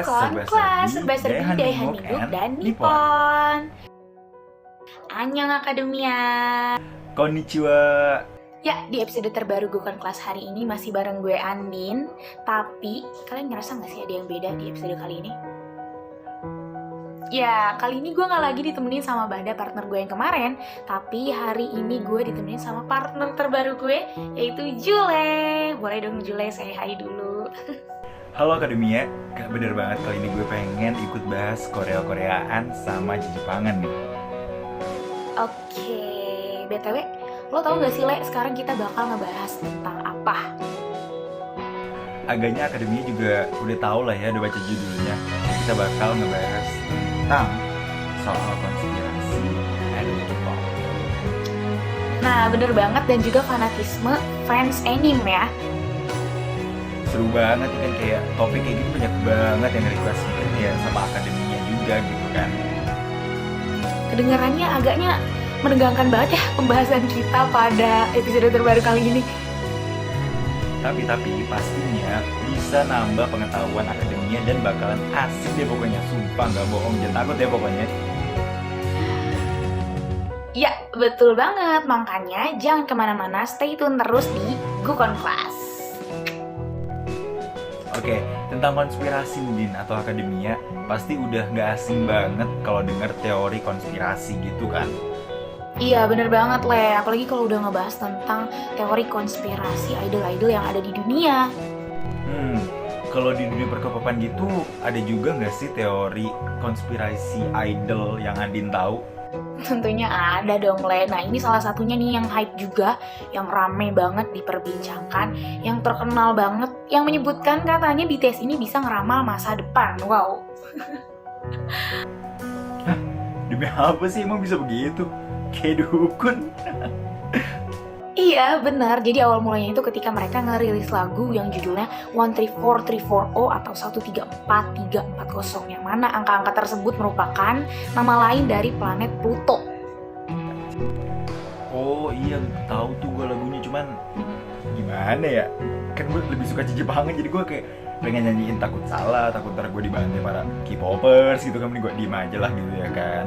Kelas serba-serbi dari Hanibuk dan Nippon. Annyeong Akademia. Konnichiwa. Ya, di episode terbaru Gukon Kelas hari ini masih bareng gue Andin. Tapi, kalian ngerasa gak sih ada yang beda di episode kali ini? Ya, kali ini gue gak lagi ditemenin sama Bada, partner gue yang kemarin. Tapi hari ini gue ditemenin sama partner terbaru gue, yaitu Jule. Boleh dong Jule, say hi dulu. Halo Akademia, gak bener banget kali ini gue pengen ikut bahas Korea-Koreaan sama Jepangan nih. Oke, BTW, lo tau gak sih Le, sekarang kita bakal ngebahas tentang apa? Agaknya Akademia juga udah tahu lah ya, udah baca judulnya. Kita bakal ngebahas tentang soal konspirasi idol K-pop. Nah, bener banget, dan juga fanatisme fans anime ya. Seru banget kan, kayak topik kayak gitu banyak banget yang requestin ya sama Akademia juga gitu kan. Kedengarannya agaknya menegangkan banget ya pembahasan kita pada episode terbaru kali ini. Tapi pastinya bisa nambah pengetahuan Akademia dan bakalan asik deh pokoknya. Sumpah gak bohong, jangan takut ya pokoknya. Ya, betul banget. Makanya jangan kemana-mana, stay tune terus di Gukon Class. Oke, tentang konspirasi Din atau Akademia, pasti udah gak asing banget kalau dengar teori konspirasi gitu kan. Iya, bener banget Le, apalagi kalau udah ngebahas tentang teori konspirasi idol-idol yang ada di dunia. Kalau di dunia perkopapan gitu, ada juga gak sih teori konspirasi idol yang Andin tahu? Tentunya ada dong Le. Nah, ini salah satunya nih yang hype juga, yang rame banget diperbincangkan, yang terkenal banget, yang menyebutkan katanya BTS ini bisa ngeramal masa depan. Wow. Hah? Demi apa sih emang bisa begitu? Kayak dukun. Iya, benar. Jadi awal mulanya itu ketika mereka ngerilis lagu yang judulnya 134340 atau 134340, yang mana angka-angka tersebut merupakan nama lain dari planet Pluto. Oh iya, tahu tuh gue lagunya, cuman gimana ya? Kan gue lebih suka Jepangan, jadi gue kayak pengen nyanyiin takut salah, takut ntar gue dibantai para K-popers gitu kan, mending gue diem aja lah gitu ya kan.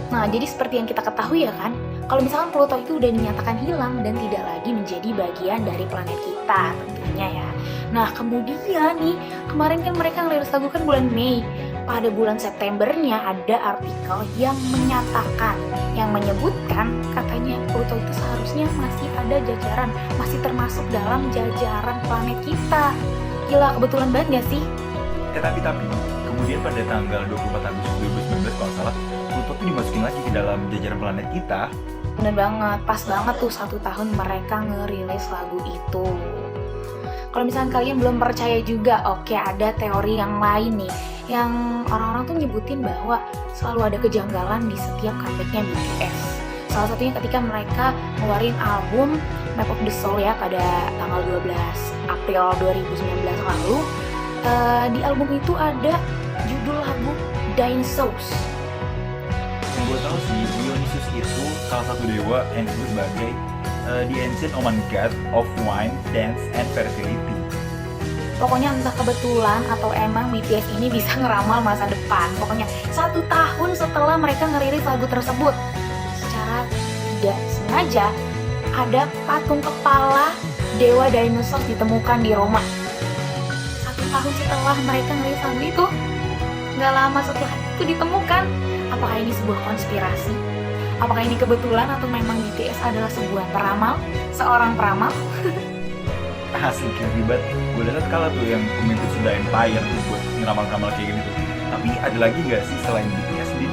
Nah, jadi seperti yang kita ketahui ya kan, kalau misalkan Pluto itu udah dinyatakan hilang dan tidak lagi menjadi bagian dari planet kita tentunya ya. Nah, kemudian nih, kemarin kan mereka ngerilis lagu kan bulan Mei. Pada bulan Septembernya ada artikel yang menyatakan, yang menyebutkan katanya Pluto itu seharusnya masih ada jajaran, masih termasuk dalam jajaran planet kita. Gila, kebetulan banget gak sih? Tapi kemudian pada tanggal 24 Agustus 2019 kalau salah, Pluto tuh dimasukin lagi ke dalam jajaran planet kita. Bener banget, pas banget tuh 1 tahun mereka ngerilis lagu itu. Kalau misalnya kalian belum percaya juga, oke, ada teori yang lain nih, yang orang-orang tuh nyebutin bahwa selalu ada kejanggalan di setiap comebacknya BTS. Salah satunya ketika mereka ngeluarin album Map of the Soul ya pada tanggal 12 April 2019 lalu. Di album itu ada judul lagu Dinosaurs. Yang gue tahu sih, Dionysus itu salah satu dewa yang disebut sebagai the ancient Oman god of wine, dance, and fertility. Pokoknya entah kebetulan atau emang BTS ini bisa ngeramal masa depan. Pokoknya 1 tahun setelah mereka ngerilis lagu tersebut, secara tidak sengaja ada patung kepala dewa dinosaurus ditemukan di Roma. 1 tahun setelah mereka ngerilis lagu itu, nggak lama setelah itu ditemukan. Apakah ini sebuah konspirasi? Apakah ini kebetulan atau memang BTS adalah sebuah peramal? Seorang peramal? Asli kayak ribet. Gue lihat kalah tuh yang pemimpin sudah empire tuh buat ngeramal-ngeramal kayak gini tuh. Tapi ada lagi gak sih selain BTS, Din?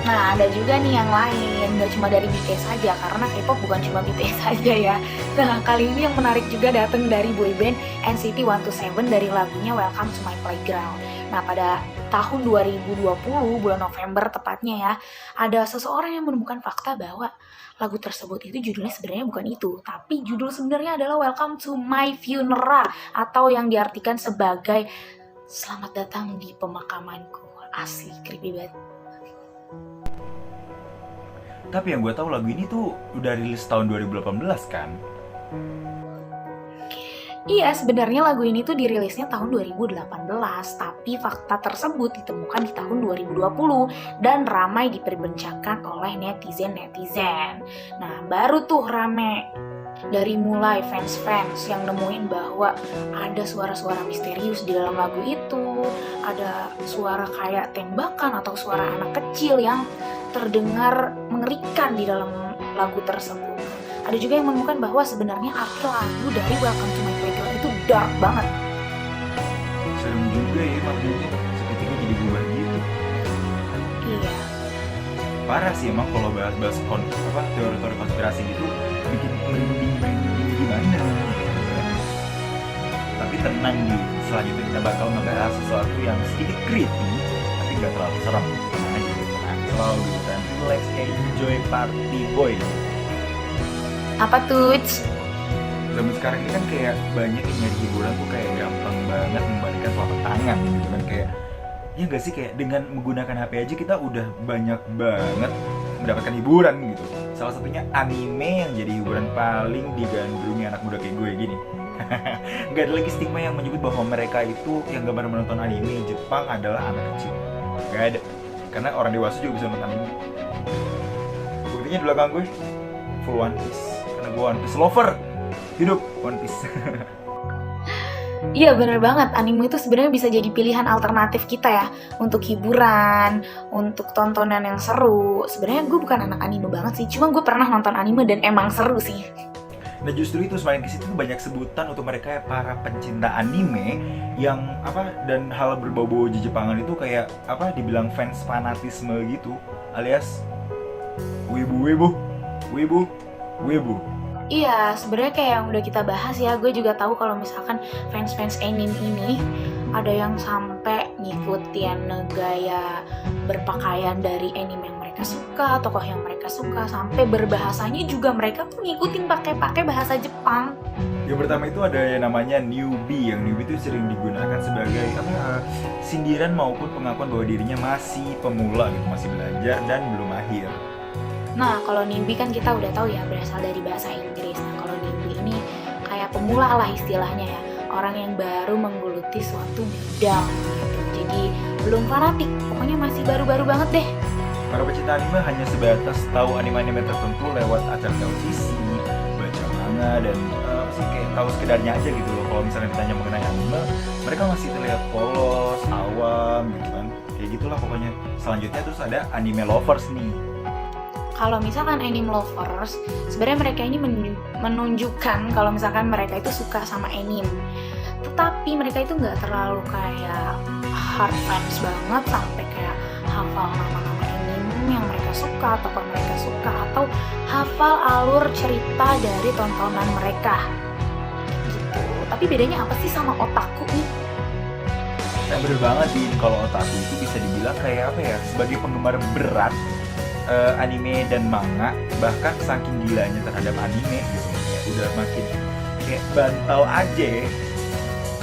Nah, ada juga nih yang lain, gak cuma dari BTS saja, karena K-pop bukan cuma BTS saja ya. Nah, kali ini yang menarik juga datang dari boyband NCT 127 dari lagunya Welcome to My Playground. Nah, pada tahun 2020, bulan November tepatnya ya, ada seseorang yang menemukan fakta bahwa lagu tersebut itu judulnya sebenarnya bukan itu, tapi judul sebenarnya adalah Welcome to My Funeral, atau yang diartikan sebagai Selamat datang di pemakamanku. Asli, creepy banget. Tapi yang gue tahu lagu ini tuh udah rilis tahun 2018 kan? Iya, sebenarnya lagu ini tuh dirilisnya tahun 2018, tapi fakta tersebut ditemukan di tahun 2020 dan ramai diperbincangkan oleh netizen-netizen. Nah, baru tuh rame dari mulai fans-fans yang nemuin bahwa ada suara-suara misterius di dalam lagu itu, ada suara kayak tembakan atau suara anak kecil yang terdengar mengerikan di dalam lagu tersebut. Ada juga yang menemukan bahwa sebenarnya arti lagu dari Welcome to My Playground itu dark banget. Serem juga ya maknanya, seketika jadi berubah gitu. Iya. Parah sih emang kalau bahas-bahas teori-teori konspirasi gitu bikin merinding gimana. Tapi tenang nih, selanjutnya kita bakal ngebahas sesuatu yang sedikit creepy tapi gak terlalu serem. Tenang aja gitu, tenang, selalu gitu kan. Relax, enjoy party boy. Apa tuh? Zaman sekarang ini kan kayak banyak yang nyari hiburan tuh kayak gampang banget membalikan telapak tangan gitu kan, kayak ya nggak sih, kayak dengan menggunakan HP aja kita udah banyak banget mendapatkan hiburan gitu. Salah satunya anime yang jadi hiburan paling digandrungi anak muda kayak gue gini. Nggak ada lagi stigma yang menyebut bahwa mereka itu yang gemar menonton anime Jepang adalah anak kecil. Nggak ada, karena orang dewasa juga bisa nonton anime. Buktinya di belakang gue full One Piece, karena gue One Piece lover. Hidup One Piece. Iya bener banget, anime itu sebenarnya bisa jadi pilihan alternatif kita ya untuk hiburan, untuk tontonan yang seru. Sebenarnya gue bukan anak anime banget sih, cuma gue pernah nonton anime dan emang seru sih. Nah justru itu semakin ke situ banyak sebutan untuk mereka para pencinta anime yang dan hal berbau-bau Jepangan itu kayak dibilang fans fanatisme gitu, alias wibu. Iya, sebenarnya kayak yang udah kita bahas ya, gue juga tahu kalau misalkan fans-fans anime ini ada yang sampai ngikutin gaya berpakaian dari anime yang mereka suka, tokoh yang mereka suka, sampai berbahasanya juga mereka tuh ngikutin pakai bahasa Jepang. Yang pertama itu ada yang namanya newbie. Yang newbie itu sering digunakan sebagai sindiran maupun pengakuan bahwa dirinya masih pemula gitu, masih belajar dan belum mahir. Nah, kalau newbie kan kita udah tahu ya berasal dari bahasa Inggris. Nah, kalau newbie ini kayak pemula lah istilahnya ya. Orang yang baru menggeluti suatu bidang gitu. Jadi belum fanatik, pokoknya masih baru-baru banget deh. Para pecinta anime hanya sebatas tahu anime-anime tertentu lewat acara televisi, baca manga, dan kayak tahu sekedarnya aja gitu loh. Kalau misalnya ditanya mengenai anime, mereka masih terlihat polos, awam gitu kan. Kayak gitulah pokoknya. Selanjutnya terus ada anime lovers nih. Kalau misalkan anime lovers, sebenarnya mereka ini menunjukkan kalau misalkan mereka itu suka sama anime. Tetapi mereka itu nggak terlalu kayak hard fans banget sampai kayak hafal nama-nama anime yang mereka suka, tokoh mereka suka, atau hafal alur cerita dari tontonan mereka. Gitu. Tapi bedanya apa sih sama otaku nih? Nah, bener banget sih, kalau otaku itu bisa dibilang kayak sebagai penggemar berat anime dan manga, bahkan saking gilanya terhadap anime gitu, kayak udah makin kayak bantal aja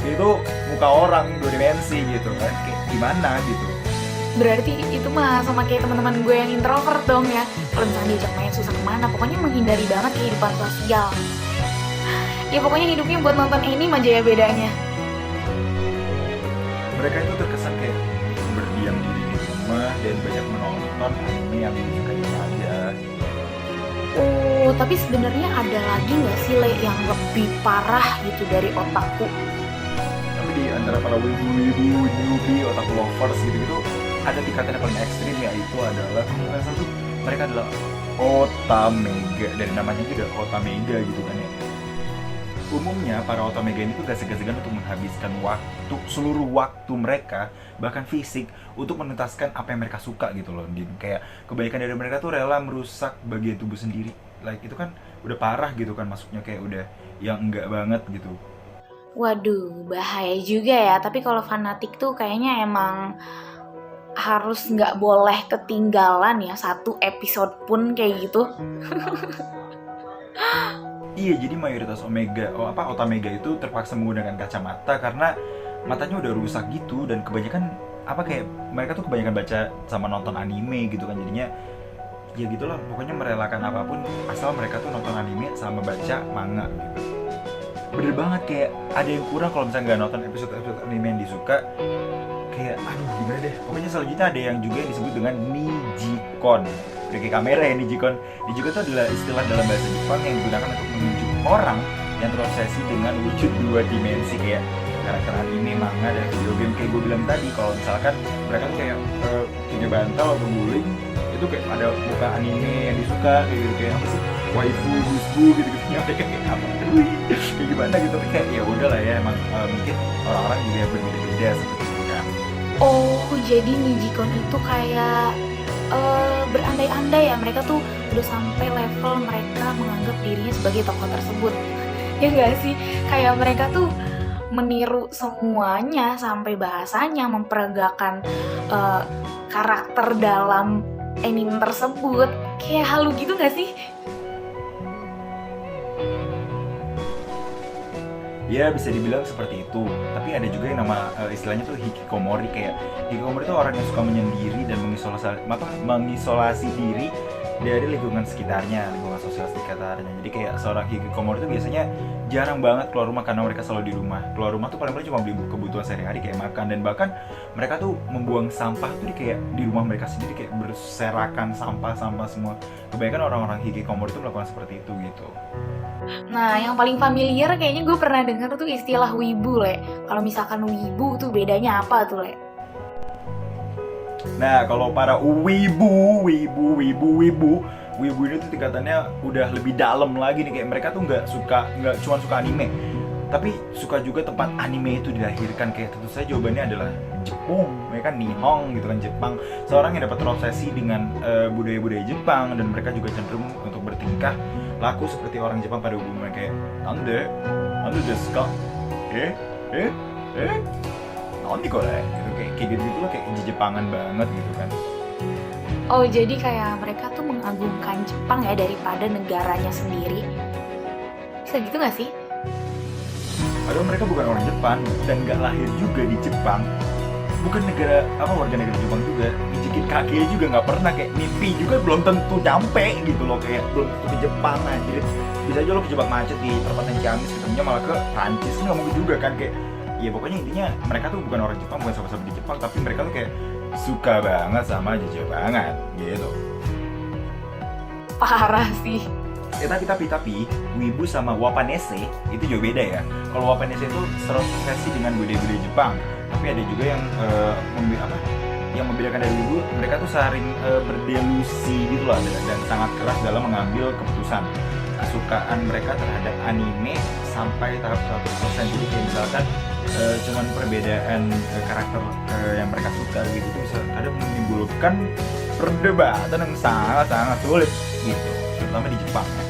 itu muka orang 2 dimensi gitu kan, kayak gimana gitu. Berarti itu mah sama kayak teman-teman gue yang introvert dong ya. Kalau misalnya diajak main susah kemana, pokoknya menghindari banget kehidupan sosial. Ya pokoknya hidupnya buat nonton anime aja ya bedanya. Mereka itu terkesan kayak berdiam diri di rumah dan banyak menonton anime yang disukai aja. Oh, tapi sebenarnya ada lagi nggak sih Le yang lebih parah gitu dari otaku? Tapi di antara para wibu-wibu, newbie, otaku lovers gitu-gitu, ada tingkatan yang paling ekstrim, yaitu adalah salah satu mereka adalah otamega. Dari namanya juga otamega gitu kan ya. Umumnya para otamega ini tuh gak segan-segan untuk menghabiskan seluruh waktu mereka, bahkan fisik, untuk menuntaskan apa yang mereka suka gitu loh. Kayak kebanyakan dari mereka tuh rela merusak bagian tubuh sendiri. Like itu kan udah parah gitu kan, masuknya kayak udah yang enggak banget gitu. Waduh, bahaya juga ya. Tapi kalau fanatik tuh kayaknya emang harus nggak boleh ketinggalan ya satu episode pun kayak gitu. Iya, jadi mayoritas otamega itu terpaksa menggunakan kacamata karena matanya udah rusak gitu, dan kebanyakan mereka tuh kebanyakan baca sama nonton anime gitu kan, jadinya ya gitulah, pokoknya merelakan apapun asal mereka tuh nonton anime sama baca manga gitu. bener banget kayak ada yang kurang kalau misalnya nggak nonton episode anime yang disuka. Kayak aduh gimana deh, pokoknya selanjutnya ada yang juga yang disebut dengan Nijikon. Udah kayak kamera ya Nijikon. Nijikon itu adalah istilah dalam bahasa Jepang yang digunakan untuk menunjuk orang yang terobsesi dengan wujud dua dimensi kayak karakter anime, manga, dan video game. Kayak gue bilang tadi, kalau misalkan mereka tuh kayak punya bantal atau guling, itu kayak ada muka anime yang disuka kayak gitu, kayak apa sih, waifu, gusbu gitu-gitu, mereka kayak apa, kayak gimana gitu. Tapi kayak ya udah lah ya, emang mungkin orang-orang juga berbeda-beda seperti itu kan. Oh, jadi Nijikon itu kayak berandai-andai ya, mereka tuh udah sampai level mereka menganggap dirinya sebagai tokoh tersebut. Ya nggak sih? Kayak mereka tuh meniru semuanya sampai bahasanya, memperagakan karakter dalam anime tersebut. Kayak halu gitu nggak sih? Ya bisa dibilang seperti itu, tapi ada juga yang nama istilahnya tuh hikikomori. Kayak hikikomori itu orang yang suka menyendiri dan mengisolasi diri dari lingkungan sekitarnya, lingkungan sosial sekitarnya. Jadi kayak seorang hikikomori itu biasanya jarang banget keluar rumah karena mereka selalu di rumah. Keluar rumah tuh paling-paling cuma beli kebutuhan sehari-hari kayak makan, dan bahkan mereka tuh membuang sampah tuh kayak di rumah mereka sendiri, kayak berserakan sampah-sampah semua. Kebanyakan orang-orang hikikomori itu melakukan seperti itu gitu. Nah, yang paling familiar kayaknya gue pernah denger tuh istilah wibu, Le. Kalau misalkan wibu tuh bedanya apa tuh, Le? Nah, kalau para wibu ini tuh tingkatannya udah lebih dalam lagi nih. Kayak mereka tuh nggak cuma suka anime, tapi suka juga tempat anime itu dilahirkan. Kayak tentu saja jawabannya adalah Jepang, mereka Nihong gitu kan, Jepang. Seorang yang dapat terobsesi dengan budaya-budaya Jepang, dan mereka juga cenderung untuk bertingkah laku seperti orang Jepang pada umumnya. Kayak ande desu ka? Nani kore? Gitu, kayak gitu lah, kayak Jepangan banget gitu kan. Oh, jadi kayak mereka tuh mengagungkan Jepang ya daripada negaranya sendiri. Bisa gitu gak sih? Padahal mereka bukan orang Jepang dan nggak lahir juga di Jepang. Bukan warga negara Jepang juga. Pijitin kakinya juga nggak pernah, kayak mimpi juga belum tentu nyampe gitu loh, kayak belum tentu ke Jepang aja. Bisa aja lo kejebak macet di perempatan Ciamis, ketemunya malah ke Prancis, nggak mungkin juga kan. Kayak ya pokoknya intinya mereka tuh bukan orang Jepang, bukan sahabat-sahabat di Jepang, tapi mereka tuh kayak suka banget sama Jepangan gitu. Parah sih. Ya tapi wibu sama wapanese itu juga beda ya. Kalau wapanese itu terobsesi dengan budaya-budaya Jepang, tapi ada juga yang yang membedakan dari wibu, mereka tuh saling berdelusi gitu lah, dan sangat keras dalam mengambil keputusan. Kesukaan mereka terhadap anime sampai tahap 100%. Jadi kayak misalkan cuman perbedaan karakter yang mereka suka gitu tuh bisa kadang menimbulkan perdebatan yang sangat sulit gitu, terutama di Jepang ya.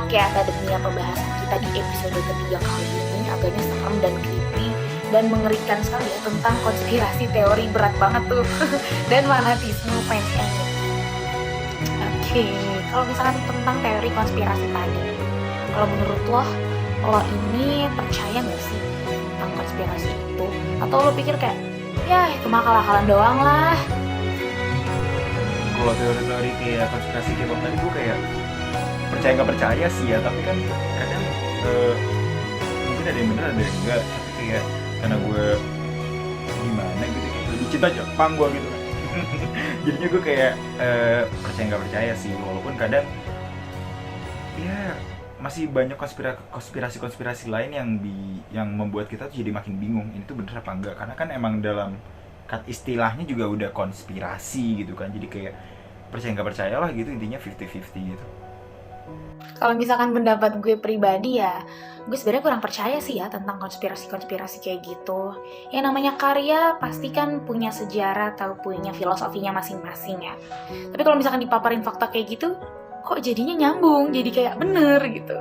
Oke, akademia pembahasan kita di episode ketiga kali ini agaknya serem dan creepy dan mengerikan sekali ya, tentang konspirasi teori berat banget tuh dan fanatisme fans anime. Oke, kalau misalkan tentang teori konspirasi tadi, kalau menurut lo ini percaya nggak sih tentang konspirasi itu? Atau lo pikir kayak, ya itu mah akal-akalan doang lah? Kalau teori-teori kayak konspirasi K-pop tadi gue kayak percaya nggak percaya sih ya, tapi kan kadang mungkin ada yang bener ada yang enggak. Tapi kayak karena gue gimana gitu, kayak lebih cinta Jepang gue gitu kan. Jadinya gue kayak percaya nggak percaya sih, walaupun kadang ya masih banyak konspirasi lain yang membuat kita tuh jadi makin bingung ini tuh bener apa enggak, karena kan emang dalam istilahnya juga udah konspirasi gitu kan. Jadi kayak percaya nggak percaya lah gitu, intinya 50-50 gitu. Kalau misalkan pendapat gue pribadi ya, gue sebenarnya kurang percaya sih ya tentang konspirasi kayak gitu. Yang namanya karya pasti kan punya sejarah atau punya filosofinya masing-masing ya. Tapi kalau misalkan dipaparin fakta kayak gitu, kok jadinya nyambung, jadi kayak bener gitu.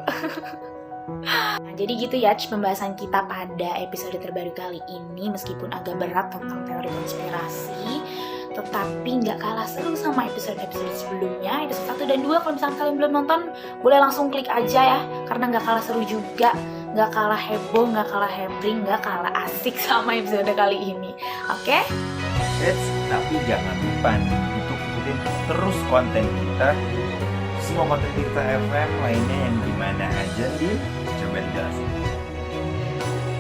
Nah, jadi gitu ya pembahasan kita pada episode terbaru kali ini. Meskipun agak berat tentang teori konspirasi, tetapi nggak kalah seru sama episode-episode sebelumnya, episode 1 dan 2. Kalau misalkan kalian belum nonton, boleh langsung klik aja ya, karena nggak kalah seru juga, nggak kalah heboh, nggak kalah hebring, nggak kalah asik sama episode kali ini. Oke? Tapi jangan lupa nih untuk ikutin terus konten kita semua konten Tirta FM lainnya yang gimana aja nih? Coba dijelasin.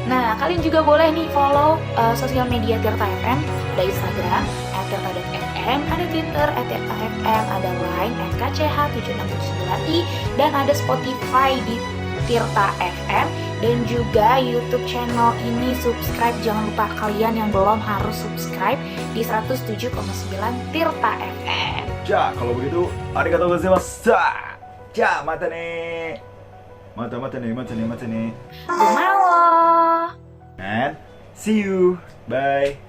Nah, kalian juga boleh nih follow sosial media Tirta FM. Ada Instagram @tirta.fm, ada Twitter @tirta.fm, ada Line @kch7679i, dan ada Spotify di Tirta FM, dan juga YouTube channel ini subscribe. Jangan lupa kalian yang belum harus subscribe di 107,9 Tirta FM. Ja, kalau begitu, arigatou gozaimasu. Ja, mata nih. Mata nih. Gumawo. And see you. Bye.